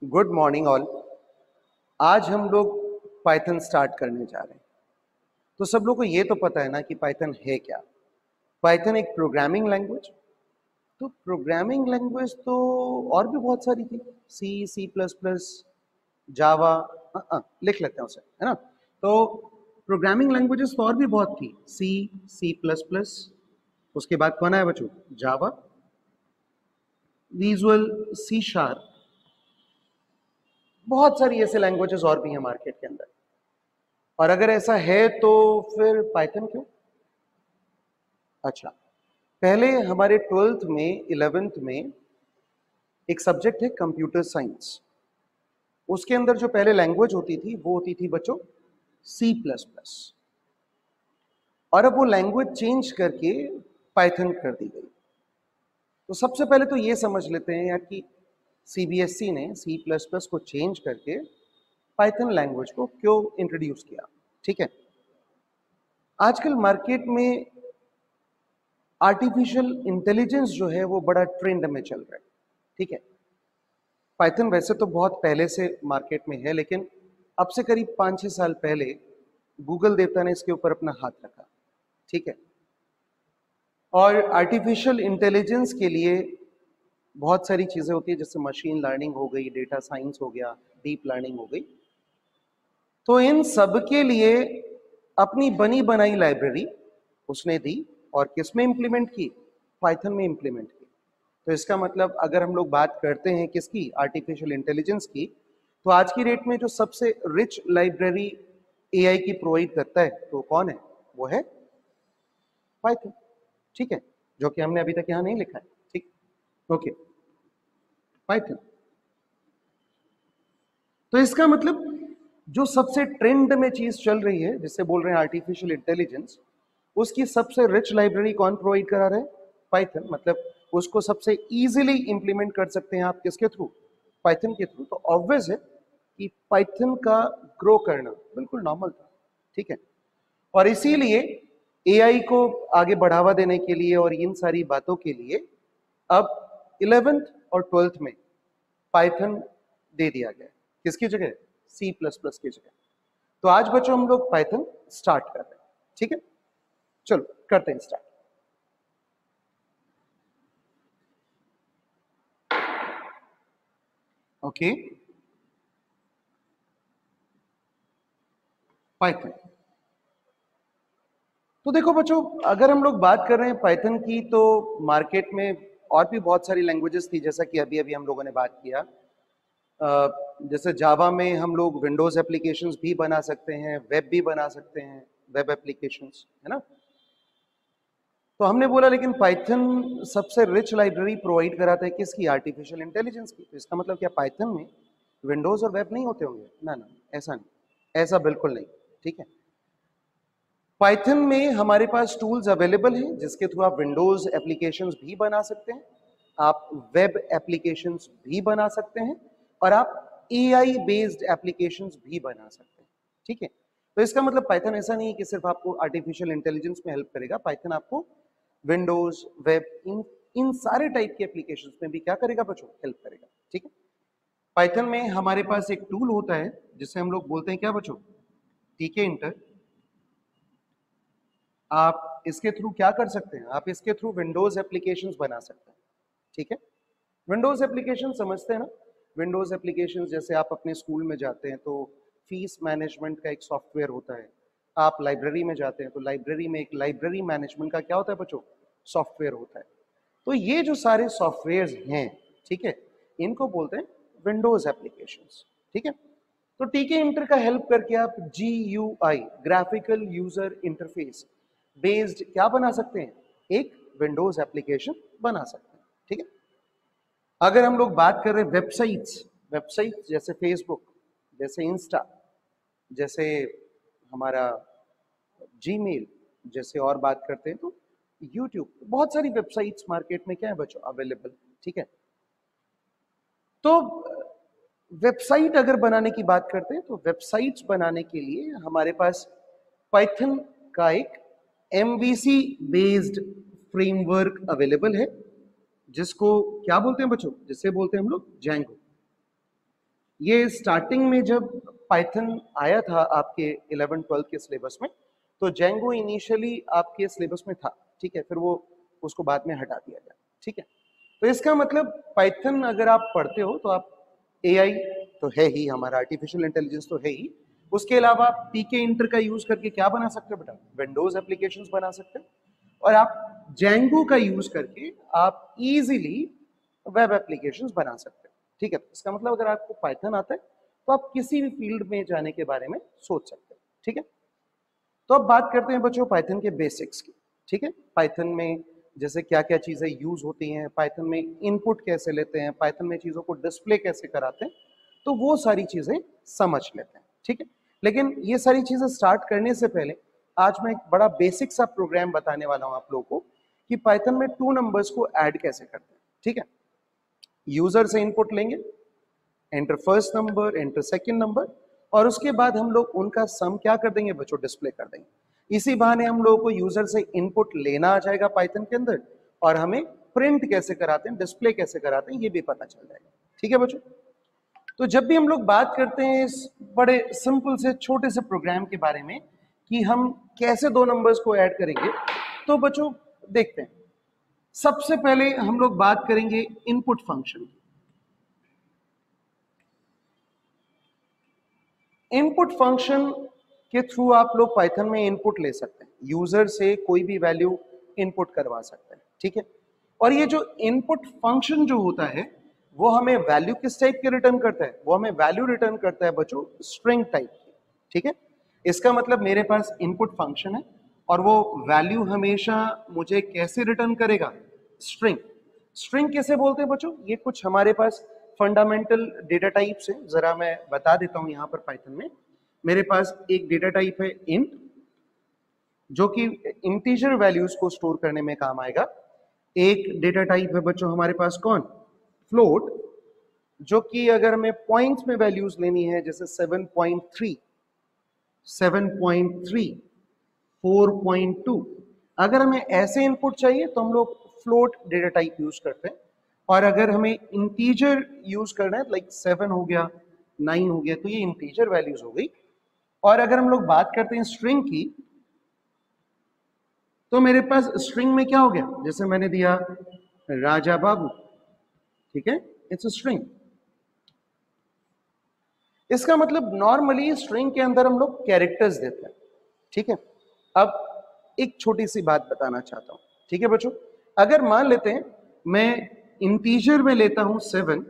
Good morning all. आज हम लोग पाइथन स्टार्ट करने जा रहे हैं। तो सब लोग को ये तो पता है ना कि पाइथन है क्या। पाइथन एक प्रोग्रामिंग लैंग्वेज। तो प्रोग्रामिंग लैंग्वेज तो और भी बहुत सारी थी, सी, सी प्लस प्लस, जावा। लिख लेते हैं उसे, है ना। तो प्रोग्रामिंग लैंग्वेजेस तो और भी बहुत थी, सी, सी प्लस प्लस। उसके बाद कौन आया बच्चों? जावा, विजुअल, सी शार्प। बहुत सारी ऐसे लैंग्वेजेस और भी हैं मार्केट के अंदर। और अगर ऐसा है तो फिर पाइथन क्यों? अच्छा, पहले हमारे 12th में 11th में एक सब्जेक्ट है कंप्यूटर साइंस। उसके अंदर जो पहले लैंग्वेज होती थी वो होती थी बच्चों सी प्लस प्लस, और अब वो लैंग्वेज चेंज करके पाइथन कर दी गई। तो सबसे पहले तो ये समझ लेते हैं यार कि सीबीएसई ने सी प्लस प्लस को चेंज करके पाइथन लैंग्वेज को क्यों इंट्रोड्यूस किया। ठीक है, आजकल मार्केट में आर्टिफिशियल इंटेलिजेंस जो है वो बड़ा ट्रेंड में चल रहा है। ठीक है, पाइथन वैसे तो बहुत पहले से मार्केट में है, लेकिन अब से करीब 5-6 साल पहले गूगल देवता ने इसके ऊपर अपना हाथ रखा। ठीक है, और आर्टिफिशियल इंटेलिजेंस के लिए बहुत सारी चीजें होती है, जैसे मशीन लर्निंग हो गई, डेटा साइंस हो गया, डीप लर्निंग हो गई। तो इन सब के लिए अपनी बनी बनाई लाइब्रेरी उसने दी, और किस में इंप्लीमेंट की? पाइथन में इंप्लीमेंट की। तो इसका मतलब अगर हम लोग बात करते हैं किसकी? आर्टिफिशियल इंटेलिजेंस की। तो आज की डेट में जो सबसे रिच लाइब्रेरी एआई की प्रोवाइड करता है तो कौन है? वो है पाइथन। ठीक है, जो कि हमने अभी तक यहां नहीं लिखा है। ठीक, ओके, पाइथन। तो इसका मतलब जो सबसे ट्रेंड में चीज चल रही है, जिसे बोल रहे हैं आर्टिफिशियल इंटेलिजेंस, उसकी सबसे रिच लाइब्रेरी कौन प्रोवाइड करा रहा है? पाइथन। मतलब उसको सबसे इजीली इंप्लीमेंट कर सकते हैं आप किसके थ्रू? पाइथन के थ्रू। तो ऑब्वियस है कि पाइथन का ग्रो करना बिल्कुल नॉर्मल था। ठीक है, और इसीलिए एआई को आगे बढ़ावा देने के लिए और इन सारी बातों के लिए अब 11th और 12th में पाइथन दे दिया गया। किसकी जगह? सी प्लस प्लस की जगह। तो आज बच्चों हम लोग पाइथन स्टार्ट कर रहे हैं। ठीक है, चलो करते हैं स्टार्ट। Okay, Python. तो देखो बच्चों, अगर हम लोग बात कर रहे हैं पाइथन की, तो मार्केट में और भी बहुत सारी लैंग्वेजेस थी, जैसा कि अभी अभी हम लोगों ने बात किया। जैसे जावा में हम लोग विंडोज एप्लीकेशंस भी बना सकते हैं, वेब भी बना सकते हैं, वेब एप्लीकेशंस, है ना। तो हमने बोला लेकिन पाइथन सबसे रिच लाइब्रेरी प्रोवाइड कराता है किसकी? आर्टिफिशियल इंटेलिजेंस की। तो इसका मतलब क्या पाइथन में विंडोज और वेब नहीं होते होंगे? ना ना, ऐसा नहीं, ऐसा बिल्कुल नहीं। ठीक है, पाइथन में हमारे पास टूल्स अवेलेबल हैं जिसके थ्रू आप विंडोज एप्लीकेशंस भी बना सकते हैं, आप वेब एप्लीकेशंस भी बना सकते हैं, और आप एआई बेस्ड एप्लीकेशंस भी बना सकते हैं। ठीक है, तो इसका मतलब पाइथन ऐसा नहीं है कि सिर्फ आपको आर्टिफिशियल इंटेलिजेंस में हेल्प करेगा। पाइथन आपको विंडोज, वेब, इन इन सारे टाइप के एप्लीकेशंस में भी क्या करेगा बच्चों? हेल्प करेगा। ठीक है, पाइथन में हमारे पास एक टूल होता है जिसे हम लोग बोलते हैं क्या बच्चों? टीके इंटर। आप इसके थ्रू क्या कर सकते हैं? आप इसके थ्रू विंडोज एप्लीकेशंस बना सकते हैं। ठीक है, विंडोज एप्लीकेशन समझते हैं ना। विंडोज एप्लीकेशंस जैसे आप अपने स्कूल में जाते हैं तो फीस मैनेजमेंट का एक सॉफ्टवेयर होता है। आप लाइब्रेरी में जाते हैं तो लाइब्रेरी में एक लाइब्रेरी मैनेजमेंट का क्या होता है बच्चों? सॉफ्टवेयर होता है। तो ये जो सारे सॉफ्टवेयर्स हैं, ठीक है, इनको बोलते हैं विंडोज एप्लीकेशंस। ठीक है, तो टीके इंटर का हेल्प करके आप GUI, graphical user interface based क्या बना सकते हैं? एक विंडोज एप्लीकेशन बना सकते हैं। ठीक है, अगर हम लोग बात कर रहे हैं वेबसाइट्स, वेबसाइट्स जैसे फेसबुक, जैसे इंस्टा, जैसे हमारा जीमेल, जैसे और बात करते हैं तो यूट्यूब, बहुत सारी वेबसाइट्स मार्केट में क्या है बच्चों? अवेलेबल। ठीक है, तो वेबसाइट अगर बनाने की बात करते हैं तो वेबसाइट्स बनाने के लिए हमारे पास पाइथन का एक MVC बेस्ड फ्रेमवर्क अवेलेबल है, जिसको क्या बोलते हैं बच्चों? जिसे बोलते हैं हम लोग जैंगो। ये स्टार्टिंग में जब पाइथन आया था आपके 11-12 के सिलेबस में, तो जेंगो इनिशियली आपके सिलेबस में था, ठीक है, फिर वो उसको बाद में हटा दिया गया, ठीक है। तो इसका मतलब पाइथन अगर आप पढ़ते हो तो आप एआई तो है ही, हमारा आर्टिफिशियल इंटेलिजेंस तो है ही, उसके अलावा आप पीके इंटर का यूज करके क्या बना सकते हो बेटा, विंडोज एप्लीकेशंस बना सकते हो, और आप जेंगो का यूज करके आप इजीली वेब एप्लीकेशंस बना सकते हो, ठीक है। इसका मतलब अगर आपको पाइथन आता है तो आप किसी भी फील्ड में जाने के बारे में सोच सकते हो, ठीक है। तो अब बात करते हैं बच्चों पाइथन के बेसिक्स की, ठीक है। पाइथन में जैसे क्या क्या चीजें यूज होती हैं, पाइथन में इनपुट कैसे लेते हैं, पाइथन में चीजों को डिस्प्ले कैसे कराते हैं, तो वो सारी चीजें समझ लेते हैं, ठीक है। लेकिन ये सारी चीजें स्टार्ट करने से पहले आज मैं एक बड़ा बेसिक सा प्रोग्राम बताने वाला हूं आप लोगों को कि पाइथन में 2 नंबर्स को ऐड कैसे करते हैं, ठीक है। यूजर से इनपुट लेंगे, enter first number, enter second number, और उसके बाद हम लोग उनका सम क्या कर देंगे बच्चों, डिस्प्ले कर देंगे। इसी बहाने हम लोगों को यूजर से इनपुट लेना आ जाएगा पाइथन के अंदर, और हमें प्रिंट कैसे कराते हैं, डिस्प्ले कैसे कराते हैं, ये भी पता चल जाएगा, ठीक है बच्चों। तो जब भी हम लोग बात करते हैं इस बड़े सिंपल से छोटे से प्रोग्राम के बारे में कि हम कैसे 2 नंबर्स को ऐड करेंगे, तो बच्चों देखते हैं। सबसे पहले हम लोग बात करेंगे इनपुट फंक्शन की। इनपुट फंक्शन के थ्रू आप लोग पाइथन में इनपुट ले सकते हैं, यूजर से कोई भी वैल्यू इनपुट करवा सकते हैं, ठीक है। और ये जो इनपुट फंक्शन जो होता है वो हमें वैल्यू किस टाइप के रिटर्न करता है, वो हमें वैल्यू रिटर्न करता है बच्चों स्ट्रिंग टाइप की, ठीक है। इसका मतलब मेरे पास इनपुट फंक्शन है और वो वैल्यू हमेशा मुझे कैसे रिटर्न करेगा, स्ट्रिंग। स्ट्रिंग कैसे बोलते हैं बच्चों, ये कुछ हमारे पास फंडामेंटल डेटा टाइप्स है, जरा मैं बता देता हूं यहां पर पाइथन में। मेरे पास एक डेटा टाइप है इंट, जो कि इंटीजर वैल्यूज को स्टोर करने में काम आएगा। एक डेटा टाइप है बच्चों हमारे पास कौन, फ्लोट, जो कि अगर हमें पॉइंट्स में वैल्यूज लेनी है, जैसे 7.3, 7.3, 4.2, अगर हमें ऐसे इनपुट चाहिए तो हम लोग फ्लोट डेटा टाइप यूज करते हैं। और अगर हमें इंटीजर यूज करना है, लाइक 7 हो गया, 9 हो गया, तो ये इंटीजर वैल्यूज हो गई। और अगर हम लोग बात करते हैं स्ट्रिंग की, तो मेरे पास स्ट्रिंग में क्या हो गया, जैसे मैंने दिया राजा बाबू, ठीक है, इट्स अ स्ट्रिंग। इसका मतलब नॉर्मली स्ट्रिंग के अंदर हम लोग कैरेक्टर्स देते हैं, ठीक है। अब एक छोटी सी बात बताना चाहता हूं, ठीक है बच्चों। अगर मान लेते हैं मैं इंटीजर में लेता हूं 7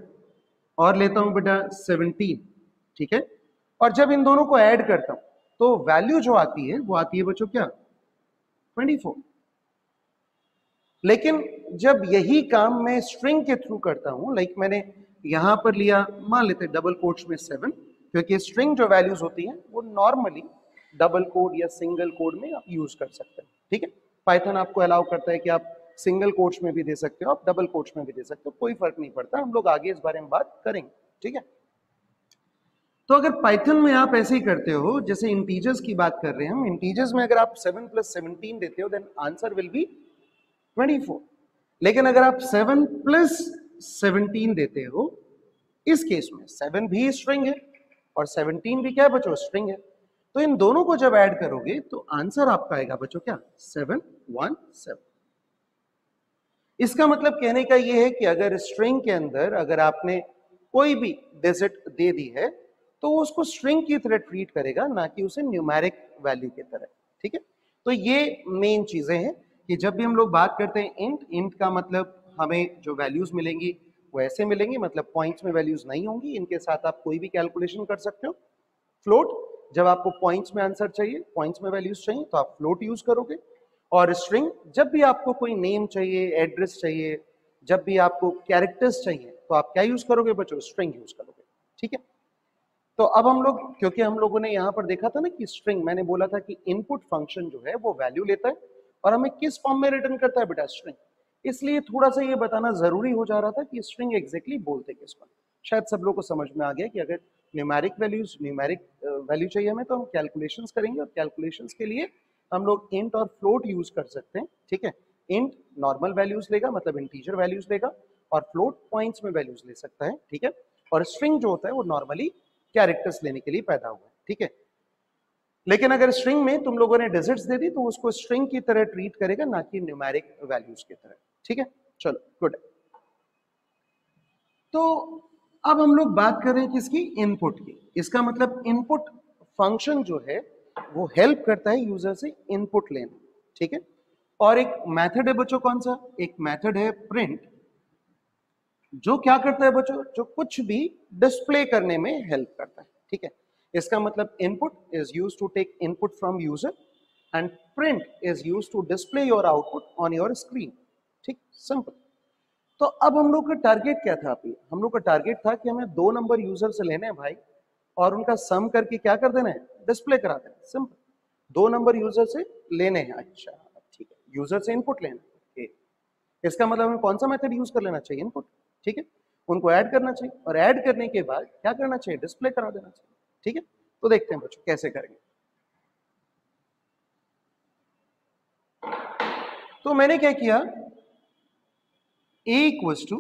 और लेता हूं बेटा 17, ठीक है, और जब इन दोनों को ऐड करता हूं तो वैल्यू जो आती है वो आती है बच्चों क्या, 24। लेकिन जब यही काम मैं स्ट्रिंग के थ्रू करता हूं, लाइक मैंने यहां पर लिया, मान लेते डबल कोट्स में 7, क्योंकि स्ट्रिंग जो वैल्यूज होती हैं वो नॉर्मली डबल कोड या सिंगल कोड में आप यूज कर सकते हैं, ठीक है। पाइथन आपको अलाउ करता है कि आप सिंगल कोट्स में भी दे सकते हो, आप डबल कोट्स में भी दे सकते हो, कोई फर्क नहीं पड़ता, हम लोग आगे इस बारे में बात करेंगे, ठीक है। तो अगर पाइथन में आप ऐसे ही करते हो, जैसे इंटीजर्स की बात कर रहे हैं हम, इंटीजर्स में अगर आप 7 + 17 देते हो, देन आंसर विल बी 24। लेकिन अगर आप 7 + 17 देते हो, इस केस में 7 भी स्ट्रिंग है और 17 भी क्या है बच्चों, स्ट्रिंग है। तो इन दोनों को जब ऐड करोगे तो आंसर आपका आएगा बच्चों क्या, 717। इसका मतलब कहने का यह है कि अगर स्ट्रिंग के अंदर अगर आपने कोई भी डिजिट दे दी है तो वो उसको स्ट्रिंग की तरह ट्रीट करेगा, ना कि उसे न्यूमेरिक वैल्यू की तरह, ठीक है। तो ये मेन चीजें हैं कि जब भी हम लोग बात करते हैं इंट, इंट का मतलब हमें जो वैल्यूज मिलेंगी वो ऐसे मिलेंगी, मतलब पॉइंट्स में वैल्यूज नहीं होंगी, इनके साथ आप कोई भी कैलकुलेशन कर सकते हो। फ्लोट, जब आपको पॉइंट्स में आंसर चाहिए, पॉइंट्स में वैल्यूज चाहिए, तो आप फ्लोट यूज करोगे। और स्ट्रिंग, जब भी आपको कोई नेम चाहिए, एड्रेस चाहिए, जब भी आपको कैरेक्टर्स चाहिए, तो आप क्या यूज करोगे बच्चों, स्ट्रिंग यूज करोगे, ठीक है। तो अब हम लोग, क्योंकि हम लोगों ने यहां पर देखा था ना कि स्ट्रिंग, मैंने बोला था कि इनपुट फंक्शन जो है वो वैल्यू लेता है और हमें किस फॉर्म में रिटर्न करता है बेटा, स्ट्रिंग। इसलिए थोड़ा सा ये बताना जरूरी हो जा रहा था कि स्ट्रिंग एग्जैक्टली बोलते किसको। शायद सब लोग को समझ में आ गया कि अगर न्यूमेरिक वैल्यूज, न्यूमेरिक वैल्यू चाहिए हमें, तो हम कैलकुलेशंस करेंगे, और कैलकुलेशंस के लिए हम लोग इंट और फ्लोट यूज कर सकते हैं, ठीक है। इंट नॉर्मल वैल्यूज लेगा, मतलब इंटीजर वैल्यूज लेगा, और फ्लोट पॉइंट्स में वैल्यूज ले सकता है, ठीक है। और स्ट्रिंग जो होता है वो नॉर्मली कैरेक्टर्स लेने के लिए पैदा हुआ है, ठीक है। लेकिन अगर स्ट्रिंग में तुम लोगों ने डिजिट्स दे दी तो उसको स्ट्रिंग की तरह ट्रीट करेगा, ना कि न्यूमेरिक वैल्यूज की तरह, ठीक है। चलो गुड। तो अब हम लोग बात कर रहे हैं किसकी, इनपुट की। इसका मतलब इनपुट फंक्शन जो है वो हेल्प करता है यूजर से इनपुट लेने, ठीक है। और एक मेथड है बच्चों, कौन सा, एक मेथड है प्रिंट, जो क्या करता है बच्चों, जो कुछ भी डिस्प्ले करने में हेल्प करता है, ठीक है। इसका मतलब input is used to take input from user and print is used to display your output on your screen, ठीक, सिंपल। तो अब हम लोग का टारगेट क्या था अभी, हम लोग का टारगेट था कि हमें 2 नंबर यूजर से लेने हैं भाई, और उनका सम करके क्या कर देना है, डिस्प्ले करा देना है, सिंपल। 2 नंबर यूजर से लेने हैं, अच्छा ठीक है, यूजर से इनपुट लेना है। इसका मतलब हमें कौन सा मेथड यूज कर लेना चाहिए, इनपुट, ठीक है। उनको ऐड करना चाहिए और ऐड करने के बाद क्या करना चाहिए, डिस्प्ले करा देना चाहिए, ठीक है। तो देखते हैं बच्चों कैसे करेंगे। तो मैंने क्या किया, a इक्वल्स टू,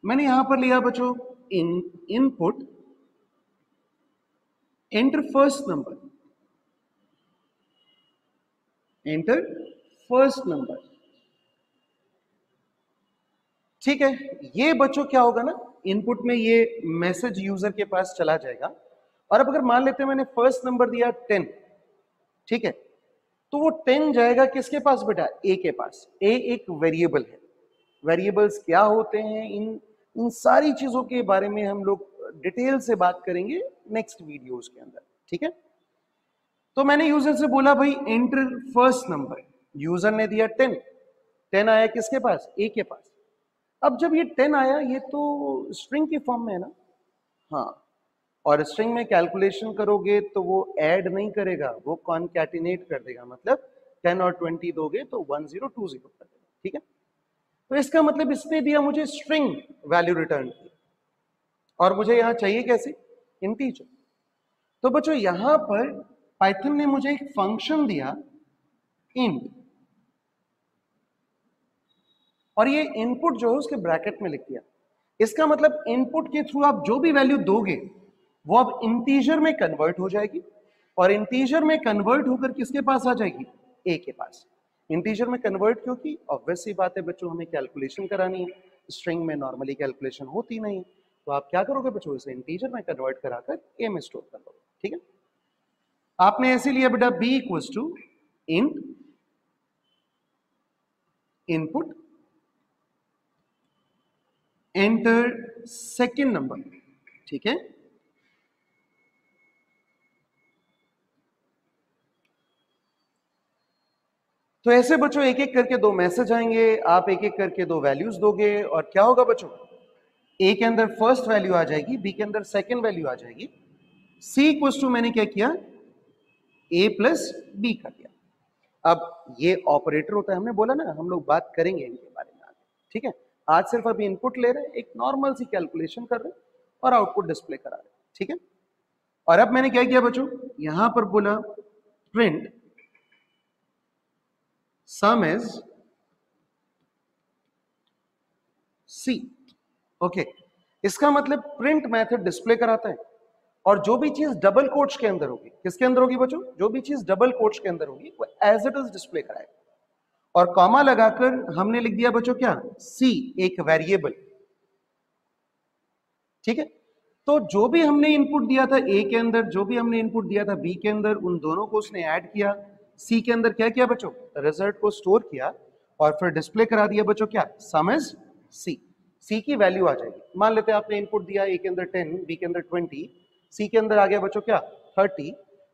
मैंने यहां पर लिया बच्चों input enter first number, enter first number, ठीक है। ये बच्चों क्या होगा ना, इनपुट में ये मैसेज यूजर के पास चला जाएगा। और अब अगर मान लेते हैं मैंने फर्स्ट नंबर दिया 10, ठीक है, तो वो 10 जाएगा किसके पास बेटा, ए के पास। ए एक वेरिएबल है, वेरिएबल्स क्या होते हैं, इन सारी चीजों के बारे में हम लोग डिटेल से बात करेंगे नेक्स्ट वीडियोस के अंदर, ठीक है। तो मैंने यूजर से बोला भाई एंटर फर्स्ट नंबर, यूजर ने दिया 10, 10 आया किसके पास, ए के पास। अब जब ये 10 आया, ये तो स्ट्रिंग की फॉर्म में है ना, हाँ, और स्ट्रिंग में कैलकुलेशन करोगे तो वो ऐड नहीं करेगा, वो कॉनकैटिनेट कर देगा, मतलब 10 और 20 दोगे तो 1020 कर देगा, ठीक है। तो इसका मतलब इसने दिया मुझे स्ट्रिंग वैल्यू रिटर्न की, और मुझे यहां चाहिए कैसे, इंटीजर। तो बच्चों यहां पर पाइथन ने मुझे एक फंक्शन दिया इंट, और ये इनपुट जो है उसके ब्रैकेट में लिख दिया। इसका मतलब इनपुट के थ्रू आप जो भी वैल्यू दोगे वो अब इंटीजर में कन्वर्ट हो जाएगी, और इंटीजर में कन्वर्ट होकर किसके पास आ जाएगी, ए के पास। इंटीजर में कन्वर्ट क्योंकि ऑब्वियस सी बात है बच्चों, हमें कैलकुलेशन करानी है, स्ट्रिंग में नॉर्मली कैलकुलेशन होती नहीं, तो आप क्या करोगे बच्चों, इसे इंटीजर में कन्वर्ट कराकर ए में स्टोर कर लोगे, ठीक है। आपने ऐसे लिया बेटा b equals to int input enter second number, ठीक है। तो ऐसे बच्चों एक एक करके 2 मैसेज आएंगे, आप एक एक करके 2 वैल्यूज दोगे, और क्या होगा बच्चों, ए के अंदर फर्स्ट वैल्यू आ जाएगी, बी के अंदर सेकंड वैल्यू आ जाएगी, सी इक्वल्स टू मैंने क्या किया, ए प्लस बी कर दिया। अब ये ऑपरेटर होता है, हमने बोला ना हम लोग बात करेंगे इनके बारे में आगे, ठीक है। आज सिर्फ अभी इनपुट ले रहे हैं, एक नॉर्मल सी कैलकुलेशन कर रहे हैं और आउटपुट डिस्प्ले करा रहे हैं, ठीक है। और अब मैंने क्या किया बच्चों, यहां पर बोला print sum is c, okay. इसका मतलब प्रिंट मेथड डिस्प्ले कराता है, और जो भी चीज डबल कोट्स के अंदर होगी, किसके अंदर होगी बच्चों, जो भी चीज डबल कोट्स के अंदर होगी वो एज इट इज डिस्प्ले कराएगा। और कॉमा लगाकर हमने लिख दिया बच्चों क्या, सी एक वेरिएबल, ठीक है। तो जो भी हमने इनपुट दिया था ए के अंदर, जो भी हमने इनपुट दिया था बी के अंदर, उन दोनों को उसने ऐड किया, सी के अंदर क्या किया बच्चों, रिजल्ट को स्टोर किया, और फिर डिस्प्ले करा दिया बच्चों क्या, सम इज सी। सी की वैल्यू आ जाएगी, मान लेते हैं आपने इनपुट दिया ए के अंदर 10, बी के अंदर 20, सी के अंदर आ गया बच्चों क्या 30,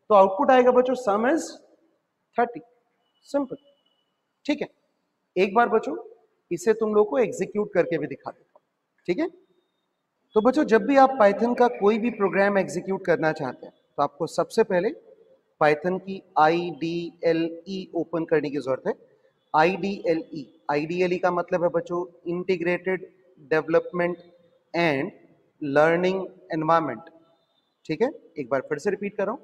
तो आउटपुट आएगा बच्चों सम इज 30, सिंपल, ठीक है। एक बार बच्चों इसे तुम लोग को एग्जीक्यूट करके भी दिखा देता हूं, ठीक है। तो बच्चों जब भी आप पाइथन का कोई भी प्रोग्राम एग्जीक्यूट करना चाहते हैं तो आपको सबसे पहले पाइथन की IDLE ओपन करने की जरूरत है। IDLE का मतलब है बच्चों integrated development and learning environment, ठीक है। एक बार फिर से रिपीट कर रहा हूं,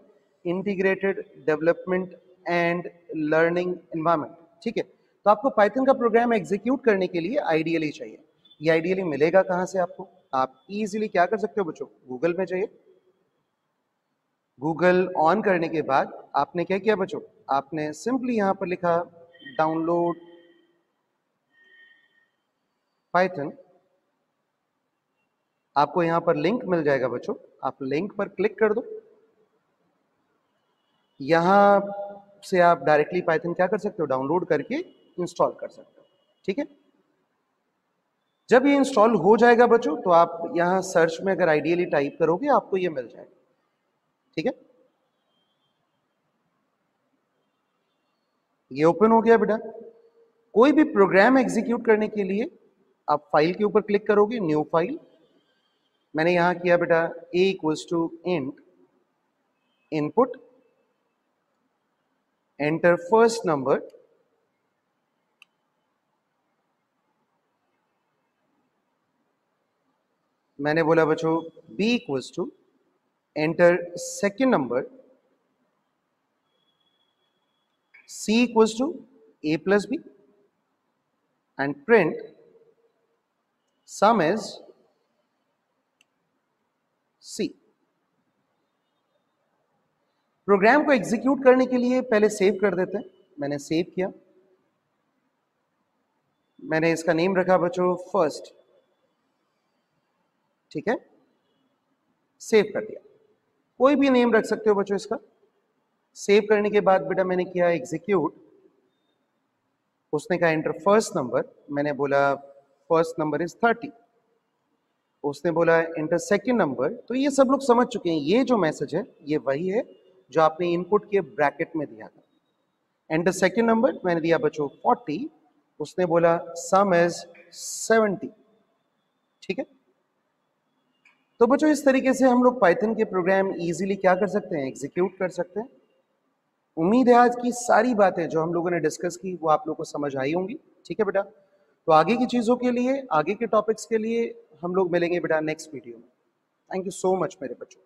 integrated development and learning environment, ठीक है। तो आपको पाइथन का प्रोग्राम एग्जीक्यूट करने के लिए IDLE चाहिए। ये IDLE मिलेगा कहां से आपको, आप इजीली क्या कर सकते हो बच्चों, गूगल में जाइए। गूगल ऑन करने के बाद आपने क्या किया बच्चों, आपने सिंपली यहां पर लिखा डाउनलोड पाइथन। आपको यहां पर लिंक मिल जाएगा बच्चों, आप लिंक पर क्लिक कर दो। यहां से आप डायरेक्टली पाइथन क्या कर सकते हो, डाउनलोड करके इंस्टॉल कर सकते हो। ठीक है, जब ये इंस्टॉल हो जाएगा बच्चों तो आप यहां सर्च में अगर आइडियली टाइप करोगे आपको ये मिल जाएगा। ठीक है, ये ओपन हो गया बेटा। कोई भी प्रोग्राम एग्जीक्यूट करने के लिए आप फाइल के ऊपर क्लिक करोगे, न्यू फाइल। मैंने यहां किया बेटा a equals to int input enter first number, मैंने बोला बच्चों b equals to enter second number, c equals to a plus b and print sum is c। Program को एग्जीक्यूट करने के लिए पहले सेव कर देते हैं। मैंने सेव किया, मैंने इसका नेम रखा बच्चों फर्स्ट। ठीक है, सेव कर दिया। कोई भी नेम रख सकते हो बच्चों इसका। सेव करने के बाद बेटा मैंने किया एग्जीक्यूट, उसने कहा एंटर फर्स्ट नंबर, मैंने बोला फर्स्ट नंबर इज 30, उसने बोला एंटर सेकेंड नंबर। तो ये सब लोग समझ चुके हैं, ये जो मैसेज है ये वही है जो आपने इनपुट के ब्रैकेट में दिया था। एंटर सेकेंड नंबर मैंने दिया बच्चों 40, उसने बोला सम इज 70। ठीक है, तो बच्चों इस तरीके से हम लोग पाइथन के प्रोग्राम इजीली क्या कर सकते हैं, एग्जीक्यूट कर सकते हैं। उम्मीद है आज की सारी बातें जो हम लोगों ने डिस्कस की वो आप लोगों को समझ आई होंगी। ठीक है बेटा, तो आगे की चीज़ों के लिए, आगे के टॉपिक्स के लिए हम लोग मिलेंगे बेटा नेक्स्ट वीडियो में। थैंक यू सो मच मेरे बच्चों।